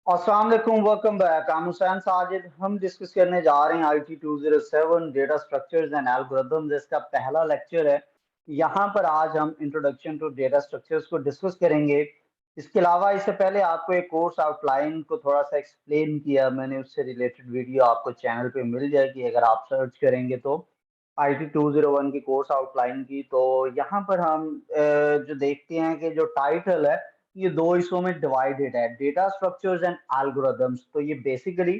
अस्सलाम वालेकुम, welcome back. I'm Hussain Sajid. हम डिस्कस करने जा रहे हैं IT 207 data structures and algorithms. इसका पहला लेक्चर है। यहाँ पर आज हम इंट्रोडक्शन टू डेटा स्ट्रक्चर्स को डिस्कस करेंगे। इसके अलावा इससे पहले आपको एक कोर्स आउटलाइन को थोड़ा सा एक्सप्लेन किया मैंने, उससे रिलेटेड वीडियो आपको चैनल पे मिल जाएगी अगर आप सर्च करेंगे तो IT 201 की कोर्स आउटलाइन की। तो यहाँ पर हम जो देखते हैं कि जो टाइटल है ये दो हिस्सों में डिवाइडेड है, डेटा स्ट्रक्चर्स एंड एल्गोरिथम्स। तो ये बेसिकली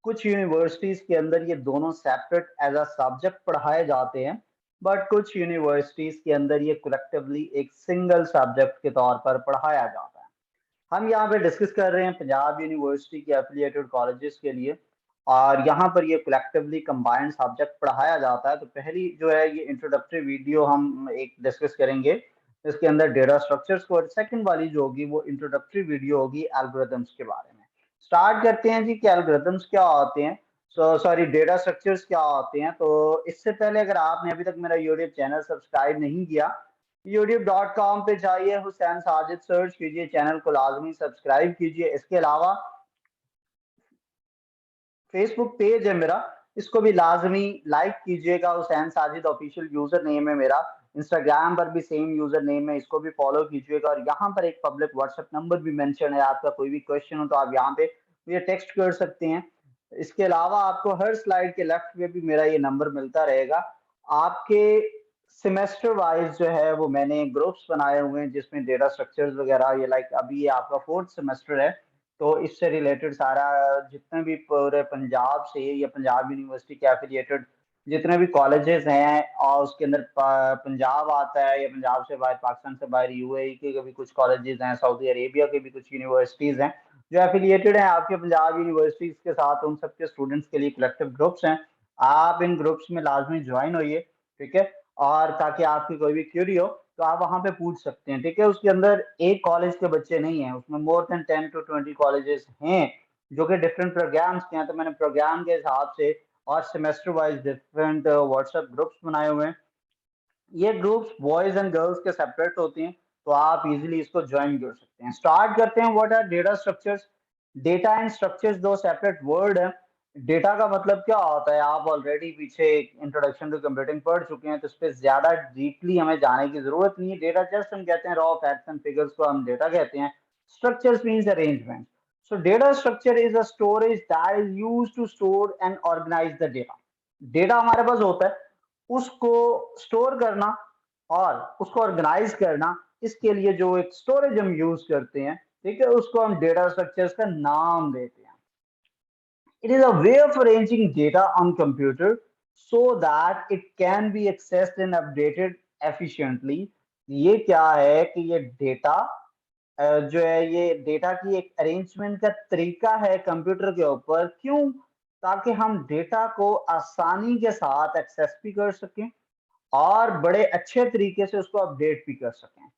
कुछ यूनिवर्सिटीज के अंदर ये दोनों सेपरेट एज अ सब्जेक्ट पढ़ाए जाते हैं, बट कुछ यूनिवर्सिटीज के अंदर ये कलेक्टिवली एक सिंगल सब्जेक्ट के तौर पर पढ़ाया जाता है। हम यहाँ पे डिस्कस कर रहे हैं पंजाब यूनिवर्सिटी के एफिलिएटेड कॉलेजेस के लिए, और यहाँ पर ये कलेक्टिवली कंबाइंड सब्जेक्ट पढ़ाया जाता है। तो पहली जो है ये इंट्रोडक्टरी वीडियो हम एक डिस्कस करेंगे इसके अंदर डेटा स्ट्रक्चर्स को, और सेकंड वाली जो होगी वो इंट्रोडक्टरी वीडियो होगी एल्गोरिथम्स के बारे में। स्टार्ट करते हैं जी कि एल्गोरिथम्स क्या होते हैं, सॉरी डेटा स्ट्रक्चर्स क्या होते हैं। तो इससे पहले अगर आपने अभी तक मेरा यूट्यूब चैनल सब्सक्राइब नहीं किया, youtube.com पे जाइए, हुसैन साजिद सर्च कीजिए, चैनल को लाजमी सब्सक्राइब कीजिए। इसके अलावा फेसबुक पेज है मेरा, इसको भी लाजमी लाइक कीजिएगा, Hussain Sajid official user name है मेरा। इंस्टाग्राम पर भी सेम यूजर नेम है, इसको भी फॉलो कीजिएगा। और यहाँ पर एक पब्लिक व्हाट्सएप नंबर भी मेंशन है, आपका कोई भी क्वेश्चन हो तो आप यहाँ पे मुझे टेक्स्ट कर सकते हैं। इसके अलावा आपको हर स्लाइड के लेफ्ट पे भी मेरा ये नंबर मिलता रहेगा। आपके सेमेस्टर वाइज जो है वो मैंने ग्रुप्स बनाए हुए हैं जिसमें डेटा स्ट्रक्चर्स वगैरह, ये लाइक अभी ये आपका फोर्थ सेमेस्टर है, तो इससे रिलेटेड सारा जितने भी पूरे पंजाब से या पंजाब यूनिवर्सिटी के एफिलिएटेड जितने भी कॉलेजेस हैं, और उसके अंदर पंजाब आता है, या पंजाब से बाहर, पाकिस्तान से बाहर यूएई के भी कुछ कॉलेजेस हैं, सऊदी अरेबिया के भी कुछ यूनिवर्सिटीज हैं जो एफिलिएटेड हैं आपके पंजाब यूनिवर्सिटीज के साथ, उन सबके स्टूडेंट्स के लिए कलेक्टिव ग्रुप्स हैं। आप इन ग्रुप्स में लाजमी ज्वाइन होइए, ठीक है। और ताकि आपकी कोई भी क्यूरी हो तो आप वहां पे पूछ सकते हैं, ठीक है। उसके अंदर एक कॉलेज के बच्चे नहीं हैं, उसमें मोर देन 10 to 20 कॉलेजेस हैं जो कि डिफरेंट प्रोग्राम्स के हैं। तो मैंने प्रोग्राम के हिसाब से और semester wise different WhatsApp groups बनाए हुए हैं। ये ग्रुप्स बॉयज एंड गर्ल्स के सेपरेट होते हैं, तो आप इजीली इसको ज्वाइन कर सकते हैं। स्टार्ट करते हैं। What are data structures? Data and structures दो सेपरेट वर्ड है। डेटा का मतलब क्या होता है आप ऑलरेडी पीछे इंट्रोडक्शन टू कंप्यूटिंग पढ़ चुके हैं, तो इस पर ज्यादा डीपली हमें जाने की जरूरत नहीं है। डेटा जस्ट हम कहते हैं रॉ फैक्ट्स एंड फिगर्स को हम डेटा कहते हैं। Structures means arrangement. So data structure is a storage that is used to store and organize the data. Data हमारे पास होता है, उसको स्टोर करना और उसको ऑर्गेनाइज करना, इसके लिए जो एक स्टोरेज हम यूज करते हैं, ठीक है, उसको हम डेटा स्ट्रक्चर्स का नाम देते हैं। It is a way of arranging data on computer so that it can be accessed and updated efficiently. ये क्या है कि ये डेटा जो है ये डेटा की एक अरेंजमेंट का तरीका है कंप्यूटर के ऊपर। क्यों? ताकि हम डेटा को आसानी के साथ एक्सेस भी कर सकें और बड़े अच्छे तरीके से उसको अपडेट भी कर सकें।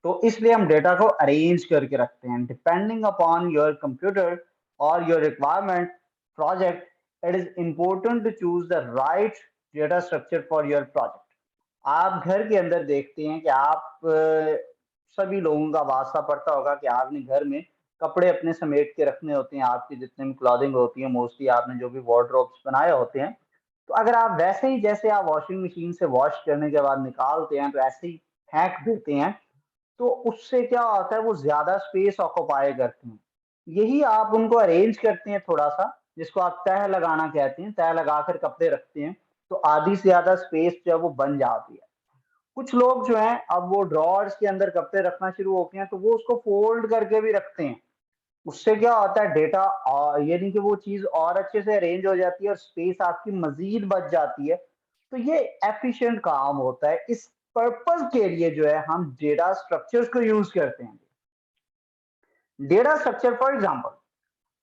तो इसलिए हम डेटा को अरेंज करके रखते हैं। डिपेंडिंग अपॉन योर कंप्यूटर और your requirement project, it is important to choose the right data structure for your project. आप घर के अंदर देखते हैं कि आप सभी लोगों का वास्ता पड़ता होगा कि आपने घर में कपड़े अपने समेट के रखने होते हैं, आपकी जितने भी क्लॉथिंग होती है मोस्टली आपने जो भी वार्डरोब्स बनाए होते हैं, तो अगर आप वैसे ही जैसे आप वॉशिंग मशीन से वॉश करने के बाद निकालते हैं तो ऐसे ही फेंक देते हैं, तो उससे क्या होता है वो ज्यादा स्पेस ऑक्यूपाई करते हैं। यही आप उनको अरेंज करते हैं थोड़ा सा, जिसको आप तह लगाना कहते हैं, तह लगाकर कपड़े रखते हैं, तो आधी से ज्यादा स्पेस जो है वो बन जाती है। कुछ लोग जो हैं अब वो ड्रॉर्स के अंदर कपड़े रखना शुरू होते हैं, तो वो उसको फोल्ड करके भी रखते हैं। उससे क्या होता है डेटा, ये नहीं कि वो चीज और अच्छे से अरेंज हो जाती है और स्पेस आपकी मजीद बच जाती है। तो ये एफिशिएंट काम होता है। इस पर्पस के लिए जो है हम डेटा स्ट्रक्चर्स को यूज करते हैं। डेटा स्ट्रक्चर फॉर एग्जांपल,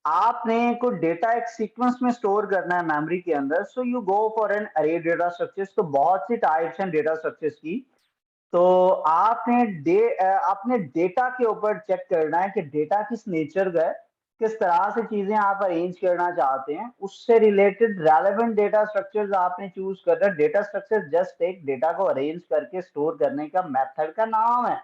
आपने कोई डेटा एक सीक्वेंस में स्टोर करना है मेमोरी के अंदर, so you go for an array data structures. तो बहुत सी टाइप्स हैं डेटा स्ट्रक्चर्स की। तो आपने डेटा के ऊपर चेक करना है कि डेटा किस नेचर का है, किस तरह से चीजें आप अरेंज करना चाहते हैं, उससे रिलेटेड रेलेवेंट डेटा स्ट्रक्चर्स आपने चूज करना है। डेटा स्ट्रक्चर जस्ट एक डेटा को अरेंज करके स्टोर करने का मेथड का नाम है।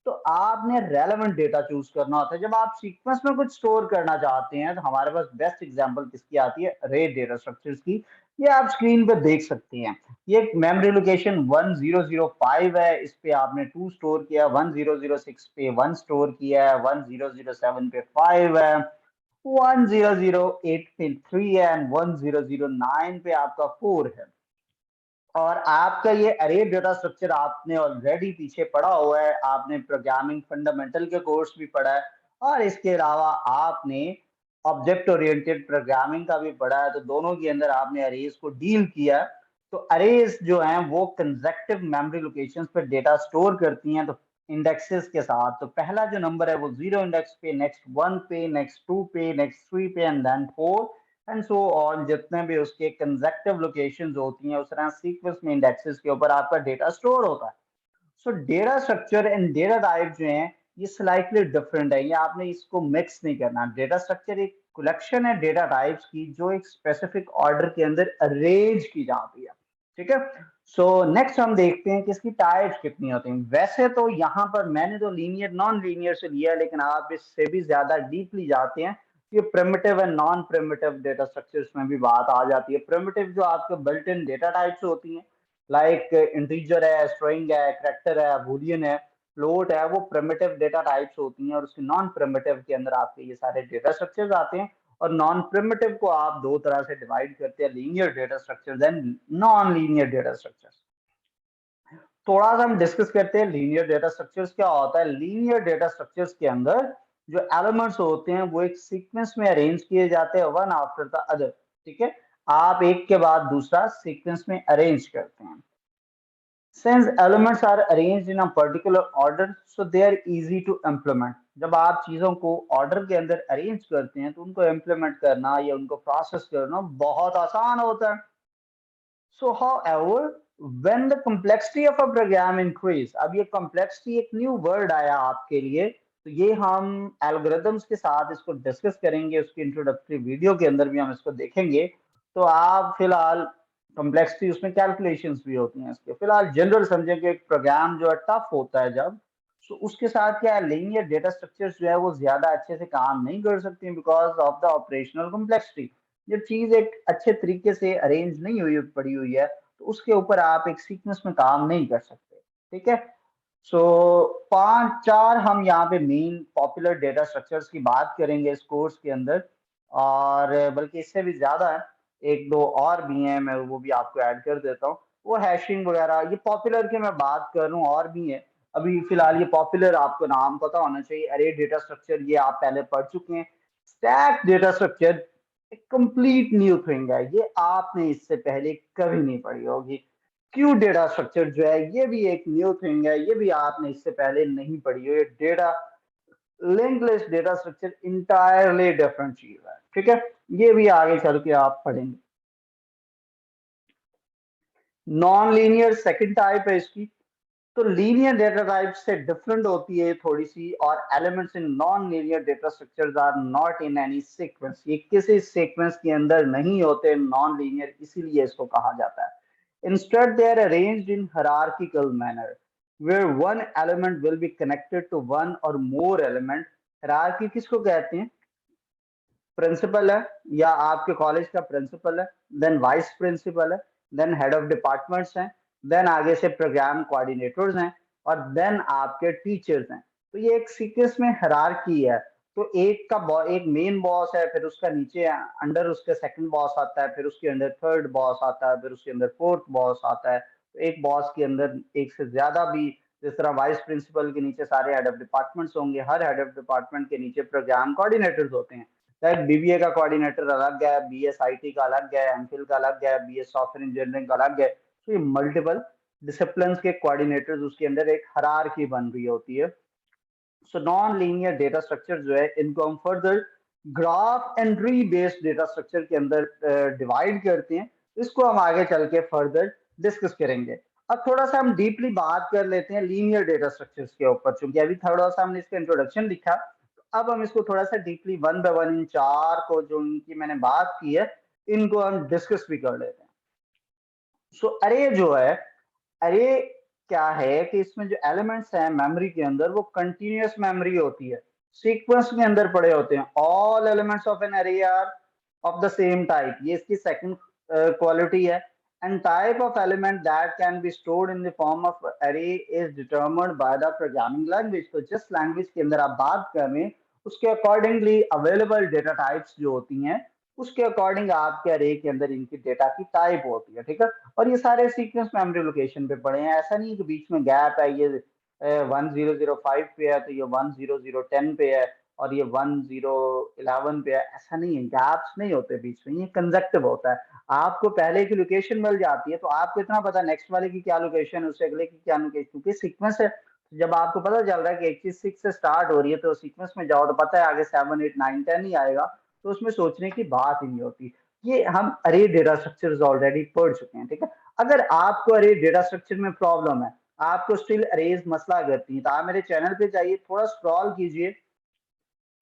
तो आपने रेलेवेंट डेटा चूज करना होता है। जब आप सीक्वेंस में कुछ स्टोर करना चाहते हैं तो हमारे पास बेस्ट एग्जांपल किसकी आती है, अरे डेटा स्ट्रक्चर्स की। ये आप स्क्रीन पे देख सकते हैं। ये मेमोरी लोकेशन 1005 है, इस पे आपने 2 स्टोर किया, 1006 पे 1 स्टोर किया है, 1007 पे 5 है, 1008 पे 3 है एंड 1009 पे आपका 4 है। और आपका ये अरे डेटा स्ट्रक्चर आपने ऑलरेडी पीछे पढ़ा हुआ है, आपने प्रोग्रामिंग फंडामेंटल के कोर्स भी पढ़ा है और इसके अलावा आपने ऑब्जेक्ट ओरिएंटेड प्रोग्रामिंग का भी पढ़ा है, तो दोनों के अंदर आपने अरेज को डील किया। तो अरेज जो हैं वो कंसेक्टिव मेमोरी लोकेशंस पे डेटा स्टोर करती हैं, तो इंडेक्सेस के साथ। तो पहला जो नंबर है वो 0 इंडेक्स पे, नेक्स्ट 1 पे, नेक्स्ट 2 पे, नेक्स्ट 3 पे and then 4 and so on. जितने भी उसके कंसेक्टिव लोकेशंस होती हैं उस तरह सीक्वेंस में इंडेक्सेस के ऊपर आपका डेटा स्टोर होता है। सो data structure and data type जो हैं ये स्लाइटली डिफरेंट है, ये आपने इसको मिक्स नहीं करना। डेटा स्ट्रक्चर एक कलेक्शन है डेटा टाइप्स की जो एक स्पेसिफिक ऑर्डर के अंदर अरेंज की जाती है, ठीक है। सो नेक्स्ट हम देखते हैं कि इसकी टाइप्स कितनी होती हैं। वैसे तो यहाँ पर मैंने तो लीनियर नॉन लीनियर से लिया है, लेकिन आप इससे भी ज्यादा डीपली जाते हैं, ये primitive and non primitive data structures में भी बात आ जाती है। प्रिमिटिव जो आपके बिल्ट इन डेटा टाइप्स होती हैं, लाइक इंटीजर है, स्ट्रिंग है, कैरेक्टर है, बूलियन है, फ्लोट है, वो प्रिमिटिव डेटा टाइप्स होती हैं। और उसके नॉन प्रिमिटिव के अंदर आपके ये सारे डेटा स्ट्रक्चर्स आते हैं। और नॉन प्रिमिटिव को आप दो तरह से डिवाइड करते हैं, linear data structures and non linear data structures. थोड़ा सा हम डिस्कस करते हैं लीनियर डेटा स्ट्रक्चर्स क्या होता है। लीनियर डेटा स्ट्रक्चर्स के अंदर जो एलिमेंट्स होते हैं वो एक सीक्वेंस में अरेंज किए जाते हैं, वन आफ्टर द अदर, ठीक है। आप एक के बाद दूसरा सीक्वेंस में अरेंज करते हैं। Since elements are arranged in a particular order, so they are easy to implement. जब आप चीजों को ऑर्डर के अंदर अरेंज करते हैं तो उनको इम्प्लीमेंट करना या उनको प्रोसेस करना बहुत आसान होता है। So, however, when the complexity of a program increase, अब ये complexity एक न्यू वर्ड आया आपके लिए, तो ये हम एल्गोरिथम्स के साथ इसको डिस्कस करेंगे, उसकी इंट्रोडक्टरी वीडियो के अंदर भी हम इसको देखेंगे। तो आप फिलहाल कॉम्प्लेक्सिटी उसमें कैलकुलेशंस भी होती हैं इसके, फिलहाल जनरल समझें कि एक प्रोग्राम जो है टफ होता है जब, तो उसके साथ क्या है, लीनियर डेटा स्ट्रक्चर्स जो है वो ज्यादा अच्छे से काम नहीं कर सकती because of the operational complexity. जब चीज एक अच्छे तरीके से अरेंज नहीं हुई पड़ी हुई है तो उसके ऊपर आप एक सीक्वेंस में काम नहीं कर सकते, ठीक है। सो पांच चार हम यहाँ पे मेन पॉपुलर डेटा स्ट्रक्चर्स की बात करेंगे इस कोर्स के अंदर, और बल्कि इससे भी ज्यादा है, एक दो और भी हैं, मैं वो भी आपको ऐड कर देता हूँ। वो हैशिंग वगैरह, ये पॉपुलर की मैं बात कर रहा हूँ, और भी है। अभी फिलहाल ये पॉपुलर आपको नाम पता होना चाहिए, अरे डेटा स्ट्रक्चर ये आप पहले पढ़ चुके हैं। स्टैक डेटा स्ट्रक्चर एक कंप्लीट न्यू थिंग है, ये आपने इससे पहले कभी नहीं पढ़ी होगी। क्यू डेटा स्ट्रक्चर जो है ये भी एक न्यू थिंग है, ये भी आपने इससे पहले नहीं पढ़ी हो। ये data link list data structure entirely different चीज है, ठीक है। ये भी आगे चल के आप पढ़ेंगे। नॉन लीनियर सेकंड टाइप है इसकी। तो लीनियर डेटा टाइप से डिफरेंट होती है थोड़ी सी, और elements in non linear data structures are not in any sequence, ये किसी सीक्वेंस के अंदर नहीं होते नॉन लीनियर, इसीलिए इसको कहा जाता है। Instead they are arranged in hierarchical manner where one element will be connected to one और मोर एलिमेंट। हायरार्की किसको कहते हैं, प्रिंसिपल है या आपके कॉलेज का प्रिंसिपल है, देन वाइस प्रिंसिपल है, देन हेड ऑफ डिपार्टमेंट्स हैं, देन आगे से प्रोग्राम कोऑर्डिनेटर्स हैं, और देन आपके टीचर्स हैं। तो ये एक सीक्वेंस में हायरार्की है। तो एक मेन बॉस है, फिर उसका नीचे अंडर उसके सेकंड बॉस आता है, फिर उसके अंदर थर्ड बॉस आता है, फिर उसके अंदर फोर्थ बॉस आता है। तो एक बॉस के अंदर एक से ज्यादा भी, जिस तरह वाइस प्रिंसिपल के नीचे सारे हेड ऑफ डिपार्टमेंट्स होंगे, हर हेड ऑफ डिपार्टमेंट के नीचे प्रोग्राम कोऑर्डिनेटर्स होते हैं। लाइक बीबीए का कोऑर्डिनेटर अलग है, बीएस आईटी का अलग है, एमफिल का अलग है, बीएस सॉफ्टवेयर इंजीनियरिंग का अलग है। तो ये मल्टीपल डिसिप्लिन के कोऑर्डिनेटर्स, उसके अंदर एक हायरार्की बन रही होती है। So non linear data structure जो है इनको हम further graph and tree based data structure के अंदर डिवाइड करते हैं। इसको हम आगे चल के फर्दर डिस्कस करेंगे। अब थोड़ा सा हम डीपली बात कर लेते हैं लीनियर डेटा स्ट्रक्चर्स के ऊपर, चूंकि अभी थोड़ा सा हमने इसका इंट्रोडक्शन लिखा, तो अब हम इसको थोड़ा सा deeply one by one in चार को जो इनकी मैंने बात की है इनको हम डिस्कस भी कर लेते हैं। सो अरे जो है, अरे क्या है कि इसमें जो एलिमेंट्स हैं मेमोरी के अंदर वो कंटिन्यूअस मेमोरी होती है, सीक्वेंस के अंदर पड़े होते हैं। All elements of an array are of the same type, ये इसकी सेकंड क्वालिटी है। And type of element that can be stored in the form of array is determined by the programming language. तो जिस language के अंदर आप बात कर रहे हैं उसके अकॉर्डिंगली अवेलेबल डेटा टाइप्स जो होती हैं उसके अकॉर्डिंग आपके अरे के अंदर इनकी डेटा की टाइप होती है, ठीक है। और ये सारे सीक्वेंस मेमोरी लोकेशन पे पड़े हैं, ऐसा नहीं है कि बीच में गैप है, ये 1005 पे है तो ये 10010 पे है और ये 1011 पे है, ऐसा नहीं है, गैप्स नहीं होते बीच में, ये कंजक्टिव होता है। आपको पहले की लोकेशन मिल जाती है तो आपको इतना पता नेक्स्ट वाले की क्या लोकेशन है, उससे अगले की क्या लोकेशन, क्योंकि सीक्वेंस है। तो जब आपको पता चल रहा है कि एक चीज 6 से स्टार्ट हो रही है तो सीक्वेंस में जाओ तो पता है आगे 7 8 9 10 ही आएगा, तो उसमें सोचने की बात ही नहीं होती। ये हम अरे डेटा स्ट्रक्चर्स ऑलरेडी पढ़ चुके हैं, ठीक है। अगर आपको अरे डेटा स्ट्रक्चर में प्रॉब्लम है, आपको स्टिल अरेज मसला करती है, तो आप मेरे चैनल पे जाइए, थोड़ा स्क्रॉल कीजिए,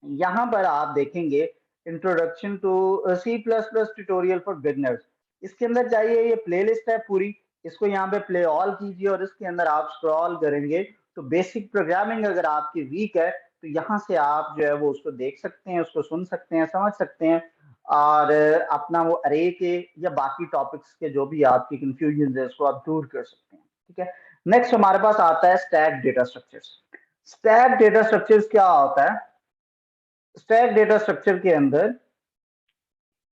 यहाँ पर आप देखेंगे introduction to C plus plus tutorial for beginners. इसके अंदर जाइए, ये प्लेलिस्ट है पूरी, इसको यहाँ पे प्ले ऑल कीजिए और इसके अंदर आप स्क्रॉल करेंगे तो बेसिक प्रोग्रामिंग अगर आपकी वीक है तो यहाँ से आप जो है वो उसको देख सकते हैं, उसको सुन सकते हैं, समझ सकते हैं, और अपना वो अरे के या बाकी टॉपिक्स के जो भी आपकी कंफ्यूजन है उसको आप दूर कर सकते हैं, ठीक है। नेक्स्ट हमारे पास आता है stack data structures. Stack data structures क्या होता है? स्टैक डेटा स्ट्रक्चर के अंदर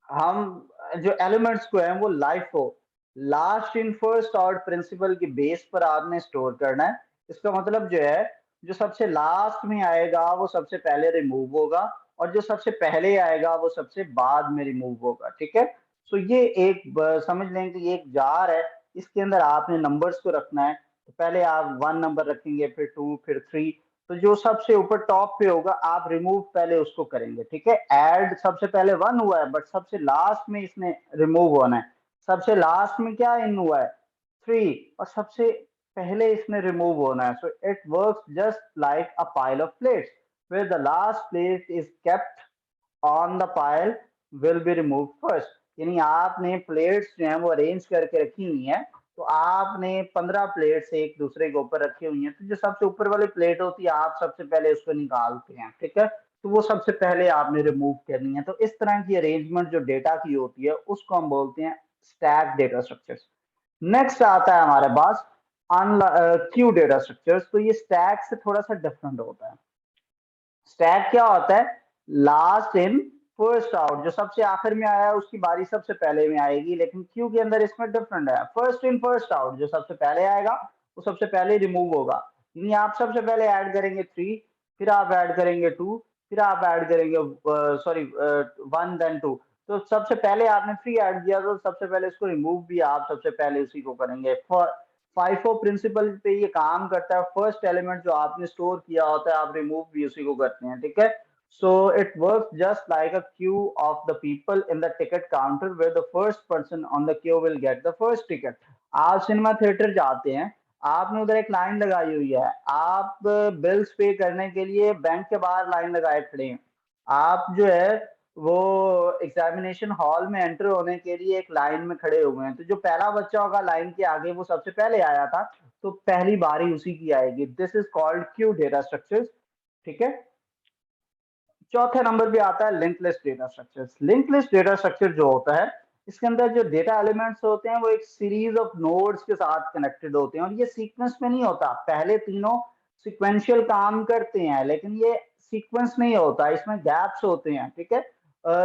हम जो एलिमेंट्स को है वो लाइफ को last in first out principle के बेस पर आपने स्टोर करना है। इसका मतलब जो है जो सबसे लास्ट में आएगा वो सबसे पहले रिमूव होगा और जो सबसे पहले आएगा वो सबसे बाद में रिमूव होगा, ठीक है। सो ये एक समझ लें कि ये एक जार है, इसके अंदर आपने नंबर्स को रखना है। तो पहले आप 1 नंबर रखेंगे, फिर 2, फिर 3, तो जो सबसे ऊपर टॉप पे होगा आप रिमूव पहले उसको करेंगे, ठीक है। ऐड सबसे पहले 1 हुआ है बट सबसे लास्ट में इसने रिमूव होना है। सबसे लास्ट में क्या इन हुआ है? 3, और सबसे पहले इसने रिमूव होना है। So it works just like a pile of plates where the last plate is kept on the pile will be remove first. यानी आपने प्लेट्स जो है वो अरेंज करके रखी हुई है, तो आपने 15 प्लेट्स एक दूसरे के ऊपर रखी हुई हैं, तो जो सबसे ऊपर वाली प्लेट होती है आप सबसे पहले उसको निकालते हैं, ठीक है। तो वो सबसे पहले आपने रिमूव करनी है। तो इस तरह की अरेंजमेंट जो डेटा की होती है उसको हम बोलते हैं स्टैक डेटा स्ट्रक्चर्स। नेक्स्ट आता है हमारे पास क्यू डेटा स्ट्रक्चर्स। तो ये स्टैक से थोड़ा सा डिफरेंट होता है। स्टैक क्या होता है? लास्ट इन फर्स्ट आउट, जो सबसे आखिर में आया है उसकी बारी सबसे पहले में आएगी, लेकिन क्यू के अंदर इसमें डिफरेंट है, फर्स्ट इन फर्स्ट आउट, जो सबसे पहले आएगा वो सबसे पहले रिमूव होगा। यानी आप सबसे पहले ऐड करेंगे 3, फिर आप ऐड करेंगे 2, फिर आप ऐड करेंगे सॉरी 1 देन 2। तो सबसे पहले आपने 3 ऐड किया तो सबसे पहले इसको रिमूव भी आप सबसे पहले उसी को करेंगे। फाइफो प्रिंसिपल पे ये काम करता है, फर्स्ट एलिमेंट जो आपने स्टोर किया होता है आप रिमूव भी उसी को करते हैं, ठीक है। So it works just like a queue of the people in the ticket counter where the first person on the queue will get the first ticket. आप सिनेमा थिएटर जाते हैं, आपने उधर एक लाइन लगाई हुई है, आप बिल्स पे करने के लिए बैंक के बाहर लाइन लगाए खड़े हैं, आप जो है वो एग्जामिनेशन हॉल में एंटर होने के लिए एक लाइन में खड़े हुए हैं, तो जो पहला बच्चा होगा लाइन के आगे वो सबसे पहले आया था तो पहली बारी उसी की आएगी। This is called Q data structures, ठीक है। चौथे नंबर पे आता है link list data structures. Link list data structure जो होता है इसके अंदर जो डेटा एलिमेंट्स होते हैं वो एक सीरीज ऑफ नोड्स के साथ कनेक्टेड होते हैं और ये सीक्वेंस में नहीं होता, पहले तीनों सिक्वेंशियल काम करते हैं लेकिन ये सीक्वेंस नहीं होता, इसमें गैप्स होते हैं, ठीक है।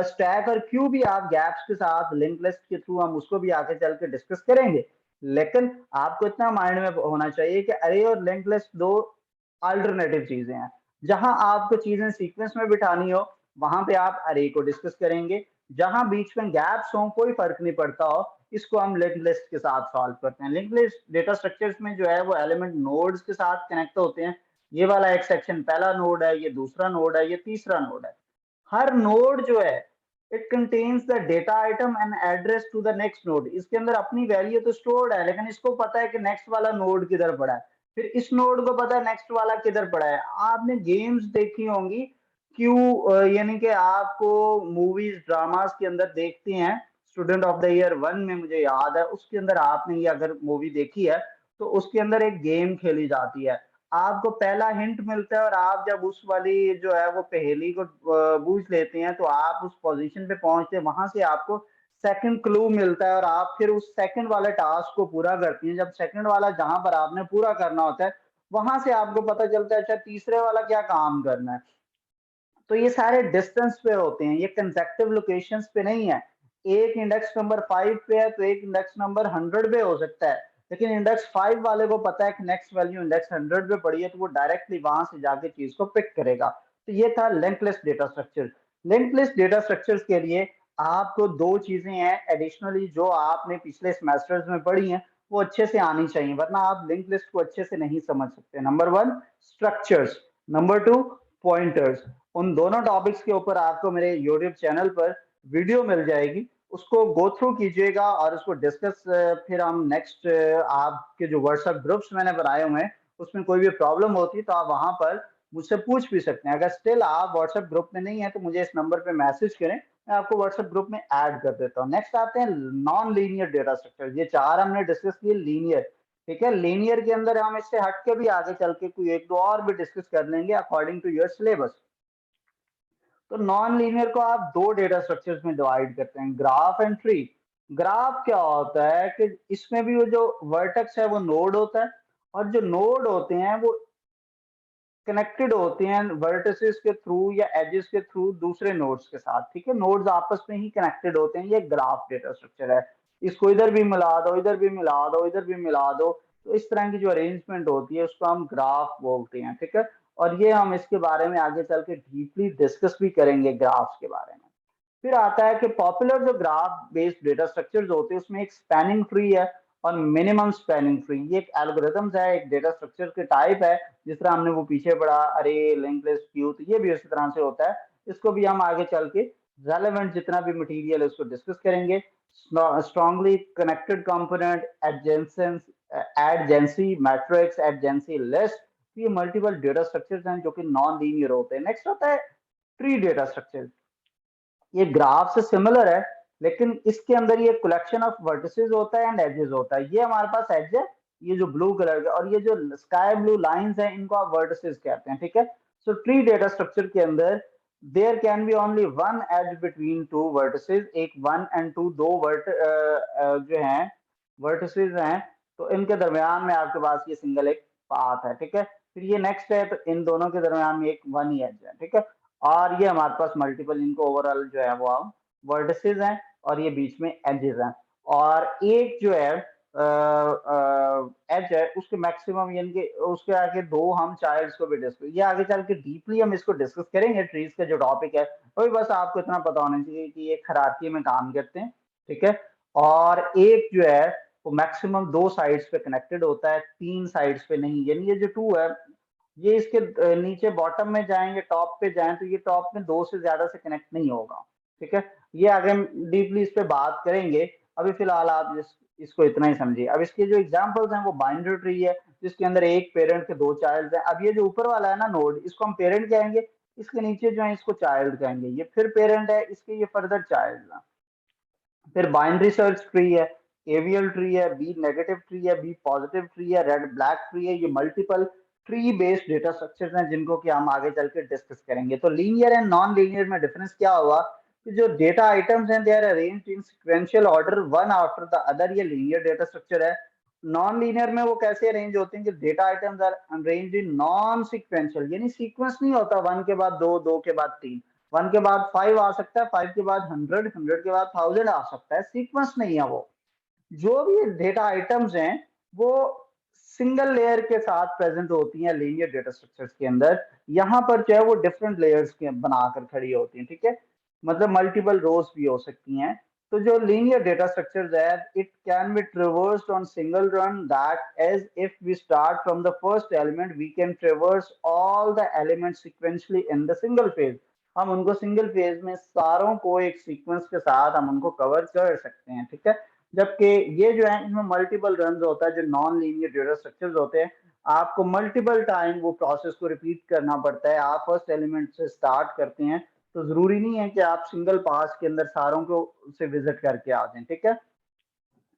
स्टैक और क्यू भी आप गैप्स के साथ लिंक लिस्ट के थ्रू हम उसको भी आगे चल के डिस्कस करेंगे। लेकिन आपको इतना माइंड में होना चाहिए कि अरे और लिंक लिस्ट दो अल्टरनेटिव चीजें हैं। जहां आपको चीजें सीक्वेंस में बिठानी हो वहां पे आप अरे को डिस्कस करेंगे, जहां बीच में गैप्स हो कोई फर्क नहीं पड़ता हो इसको हम लिंक लिस्ट के साथ सॉल्व करते हैं। लिंक लिस्ट डेटा स्ट्रक्चर्स में जो है वो एलिमेंट नोड्स के साथ कनेक्ट होते हैं। ये वाला एक सेक्शन पहला नोड है, ये दूसरा नोड है, ये तीसरा नोड है। हर नोड जो है it contains the data item and address to the next node. इसके अंदर अपनी वैल्यू तो स्टोर्ड है लेकिन इसको पता है कि नेक्स्ट वाला नोड किधर पड़ा है, फिर इस नोड को पता है नेक्स्ट वाला किधर पड़ा है। आपने गेम्स देखी होंगी क्यों, यानी कि आपको मूवीज ड्रामास के अंदर देखते हैं, स्टूडेंट ऑफ द ईयर 1 में मुझे याद है उसके अंदर आपने ये अगर मूवी देखी है तो उसके अंदर एक गेम खेली जाती है। आपको पहला हिंट मिलता है और आप जब उस वाली जो है वो पहेली को बूझ लेते हैं तो आप उस पोजीशन पे पहुंचते हैं, वहां से आपको सेकंड क्लू मिलता है और आप फिर उस सेकंड वाले टास्क को पूरा करती हैं। जब सेकंड वाला जहां पर आपने पूरा करना होता है वहां से आपको पता चलता है अच्छा तीसरे वाला क्या काम करना है। तो ये सारे डिस्टेंस पे होते हैं, ये कंसेक्टिव लोकेशंस पे नहीं है। एक इंडेक्स नंबर 5 पे है तो एक इंडेक्स नंबर 100 पे हो सकता है, लेकिन इंडेक्स 5 वाले को पता है कि नेक्स्ट वैल्यू इंडेक्स 100 पे पड़ी है तो वो डायरेक्टली वहां से जाके चीज को पिक करेगा। तो ये था link list data structure. Link list data structures के लिए आपको दो चीजें हैं एडिशनली जो आपने पिछले सेमेस्टर्स में पढ़ी हैं, वो अच्छे से आनी चाहिए, वरना आप लिंक लिस्ट को अच्छे से नहीं समझ सकते। Number one, structures. Number two, pointers. उन दोनों टॉपिक्स के ऊपर आपको मेरे यूट्यूब चैनल पर वीडियो मिल जाएगी, उसको गो थ्रू कीजिएगा और उसको डिस्कस फिर हम नेक्स्ट आपके जो व्हाट्सएप ग्रुप्स मैंने बनाए हुए हैं उसमें कोई भी प्रॉब्लम होती है तो आप वहां पर मुझसे पूछ भी सकते हैं। अगर स्टिल आप व्हाट्सएप ग्रुप में नहीं है तो मुझे इस नंबर पे मैसेज करें, मैं आपको व्हाट्सएप ग्रुप में ऐड कर देता हूँ। नेक्स्ट आते हैं नॉन लीनियर डेटा स्ट्रक्चर। ये चार हमने डिस्कस किए लीनियर, ठीक है। लीनियर के अंदर हम इससे हट के भी आगे चल के कोई एक दो और भी डिस्कस कर लेंगे अकॉर्डिंग टू योर सिलेबस। तो नॉन लीनियर को आप दो डेटा स्ट्रक्चर्स में डिवाइड करते हैं, ग्राफ एंड ट्री। ग्राफ क्या होता है कि इसमें भी वो जो वर्टेक्स है वो नोड होता है, और जो नोड होते हैं वो कनेक्टेड होते हैं वर्टिसेस के थ्रू या एजेस के थ्रू दूसरे नोड्स के साथ, ठीक है। नोड्स आपस में ही कनेक्टेड होते हैं, ये ग्राफ डेटा स्ट्रक्चर है। इसको इधर भी मिला दो, इधर भी मिला दो, इधर भी मिला दो, तो इस तरह की जो अरेंजमेंट होती है उसको हम ग्राफ बोलते हैं, ठीक है। और ये हम इसके बारे में आगे चल के डीपली डिस्कस भी करेंगे ग्राफ्स के बारे में। फिर आता है कि पॉपुलर जो ग्राफ बेस्ड डेटा स्ट्रक्चर्स होते हैं उसमें एक स्पैनिंग ट्री है और मिनिमम स्पैनिंग ट्री। ये एक एल्गोरिथम्स है, एक डेटा स्ट्रक्चर के टाइप है, जिस तरह हमने वो पीछे पढ़ा अरे लिंक लिस्ट क्यू, तो ये भी उसी तरह से होता है। इसको भी हम आगे चल के रेलेवेंट जितना भी मटेरियल है उसको डिस्कस करेंगे। Strongly connected component, adjacency matrix, adjacency list, ये मल्टीपल डेटा स्ट्रक्चर्स हैं जो कि नॉन लीनियर होते हैं। नेक्स्ट होता है ट्री डेटा स्ट्रक्चर। ये ग्राफ से सिमिलर है लेकिन इसके अंदर ये कलेक्शन ऑफ वर्टिसेस होता है एंड एजेस होता है। ये हमारे पास एज है, ये जो ब्लू कलर का, और ये जो स्काई ब्लू लाइंस हैं इनको आप वर्टिसेस कहते हैं, ठीक है। सो ट्री डेटा स्ट्रक्चर के अंदर there can be only one edge between two vertices, एक वन एंड टू, दो वर्ट जो हैं वर्टिसेस हैं, तो इनके दरमियान में आपके पास ये सिंगल एक पाथ है, ठीक है। फिर ये नेक्स्ट है तो इन दोनों के दरमियान में एक वन ही एज है, ठीक है। और ये हमारे पास मल्टीपल, इनको ओवरऑल जो है वो हम वर्टिसेस हैं और ये बीच में एजेस हैं। और एक जो है एज है उसके मैक्सिमम यानी कि उसके आगे दो हम चाइल्ड्स को भी डिस्कस, ये आगे चल के डीपली हम इसको डिस्कस करेंगे ट्रीज का जो टॉपिक है। वही बस आपको इतना पता होना चाहिए कि ये खराती में काम करते हैं, ठीक है। और एक जो है वो मैक्सिमम दो साइड्स पे कनेक्टेड होता है, तीन साइड्स पे नहीं। यानी ये जो टू है ये इसके नीचे बॉटम में जाएंगे, टॉप पे जाएं तो ये टॉप में दो से ज्यादा से कनेक्ट नहीं होगा, ठीक है। ये आगे हम डीपली इस पे बात करेंगे। अभी फिलहाल आप इसको इतना ही समझिए। अब इसके जो एग्जांपल्स हैं वो बाइनरी ट्री है जिसके अंदर एक पेरेंट के दो चाइल्ड हैं। अब ये जो ऊपर वाला है ना नोड, इसको हम पेरेंट कहेंगे, इसके नीचे जो है इसको चाइल्ड कहेंगे, ये फिर पेरेंट है, इसके ये फर्दर चाइल्ड है। फिर बाइनरी सर्च ट्री है, एवीएल ट्री है, बी नेगेटिव ट्री है, बी पॉजिटिव ट्री है, रेड ब्लैक ट्री है। ये multiple tree based data structures हैं जिनको कि हम आगे चल के डिस्कस करेंगे। तो लीनियर एंड नॉन लीनियर में डिफरेंस क्या हुआ कि जो डेटा आइटम्स हैं they are arranged in sequential order one after the other, ये लीनियर डेटा स्ट्रक्चर है। नॉन लीनियर में वो कैसे अरेंज होते हैं कि data items are arranged in non sequential, यानी सीक्वेंस नहीं होता वन के बाद दो, दो के बाद तीन, वन के बाद फाइव आ सकता है, फाइव के बाद हंड्रेड, हंड्रेड के बाद थाउजेंड आ सकता है, सीक्वेंस नहीं है वो। जो भी डेटा आइटम्स हैं वो सिंगल लेयर के साथ प्रेजेंट होती हैं लीनियर डेटा स्ट्रक्चर्स के अंदर। यहाँ पर जो है वो डिफरेंट लेयर्स के बनाकर खड़ी होती हैं, ठीक है। मतलब मल्टीपल रोज भी हो सकती हैं। तो जो लीनियर डेटा स्ट्रक्चर्स है it can be traversed on single run, that as if we start from the first element we can traverse all the elements sequentially in the single phase. हम उनको single phase में सारों को एक sequence के साथ हम उनको कवर कर सकते हैं, ठीक है। जबकि ये जो है इनमें मल्टीपल रन होता है, जो नॉन लीनियर डेटा स्ट्रक्चर्स होते हैं आपको मल्टीपल टाइम वो प्रोसेस को रिपीट करना पड़ता है। आप फर्स्ट एलिमेंट से स्टार्ट करते हैं तो जरूरी नहीं है कि आप सिंगल पास के अंदर सारों को से विजिट करके आ जाएं, ठीक है।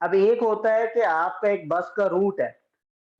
अब एक होता है कि आपका एक बस का रूट है,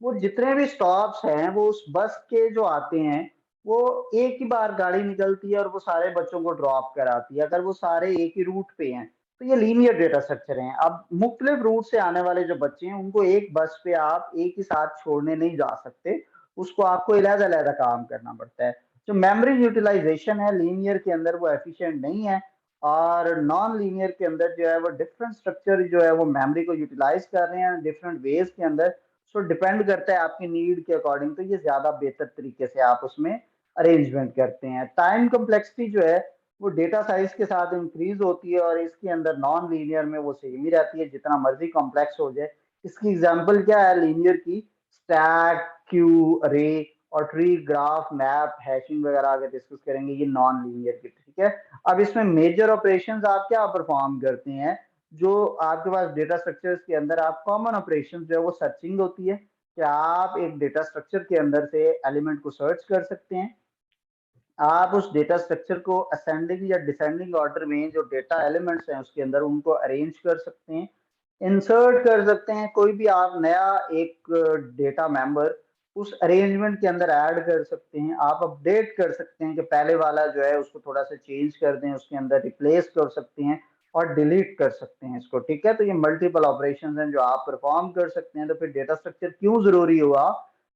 वो जितने भी स्टॉप्स हैं वो उस बस के जो आते हैं, वो एक ही बार गाड़ी निकलती है और वो सारे बच्चों को ड्रॉप कराती है। अगर वो सारे एक ही रूट पे हैं, तो ये लीनियर डेटा स्ट्रक्चर हैं। अब मुख्तलिफ रूट से आने वाले जो बच्चे हैं, उनको एक बस पे आप एक ही साथ छोड़ने नहीं जा सकते, उसको आपको अलग-अलग काम करना पड़ता है। जो मेमोरी यूटिलाइज़ेशन है लीनियर के अंदर वो एफिशिएंट नहीं है, और नॉन लीनियर के अंदर जो है वो डिफरेंट स्ट्रक्चर जो है वो मेमोरी को यूटिलाइज़ कर रहे हैं डिफरेंट वेज़ के अंदर। सो डिपेंड करता है आपकी नीड के अकॉर्डिंग, तो ये ज़्यादा बेहतर तरीके से आप उसमें अरेंजमेंट करते हैं। टाइम कम्प्लेक्सिटी जो है वो डेटा साइज़ के साथ इंक्रीज़ होती है, और इसके अंदर नॉन लीनियर में वो सेम ही रहती है, जितना मर्ज़ी कॉम्प्लेक्स हो जाए। इसकी एग्ज़ाम्पल क्या है लीनियर की? स्टैक, क्यू, अरे और ट्री, ग्राफ, मैप, हैशिंग वगैरह आगे डिस्कस करेंगे, ये नॉन लीनियर की, ठीक है? अब इसमें मेजर ऑपरेशंस आप क्या परफॉर्म करते हैं? जो आपके पास डेटा स्ट्रक्चर्स के अंदर आप कॉमन ऑपरेशन जो है वो सर्चिंग होती है। क्या आप एक डेटा स्ट्रक्चर के अंदर से एलिमेंट को सर्च कर सकते हैं? आप उस डेटा स्ट्रक्चर को असेंडिंग या डिसेंडिंग ऑर्डर में जो डेटा एलिमेंट्स हैं उसके अंदर उनको अरेंज कर सकते हैं, इंसर्ट कर सकते हैं। कोई भी आप नया एक डेटा मेंबर उस अरेंजमेंट के अंदर ऐड कर सकते हैं। आप अपडेट कर सकते हैं कि पहले वाला जो है उसको थोड़ा सा चेंज कर दें, उसके अंदर रिप्लेस कर सकते हैं और डिलीट कर सकते हैं इसको, ठीक है? तो ये मल्टीपल ऑपरेशंस हैं जो आप परफॉर्म कर सकते हैं। तो फिर डेटा स्ट्रक्चर क्यों जरूरी हुआ?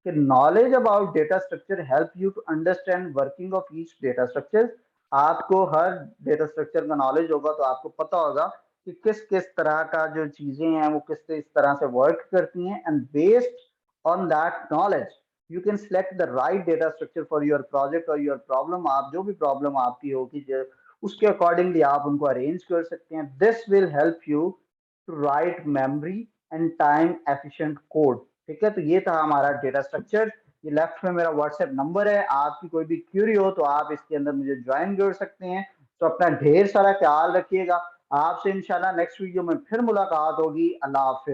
कि knowledge about data structure help you to understand working of each data structure। आपको हर डेटा स्ट्रक्चर का नॉलेज होगा तो आपको पता होगा कि किस किस तरह का जो चीजें हैं वो किस किस तरह से वर्क करती हैं, and based on that knowledge you can select the right data structure for your project और योर प्रॉब्लम। आप जो भी प्रॉब्लम आपकी होगी उसके अकॉर्डिंगली आप उनको अरेंज कर सकते हैं। This will help you to write memory and time efficient code, ठीक है? तो ये था हमारा डेटा स्ट्रक्चर। ये लेफ्ट में मेरा व्हाट्सएप नंबर है, आपकी कोई भी क्यूरी हो तो आप इसके अंदर मुझे ज्वाइन कर सकते हैं। तो अपना ढेर सारा ख्याल रखिएगा। आपसे इंशाल्लाह नेक्स्ट वीडियो में फिर मुलाकात होगी। अल्लाह हाफिज।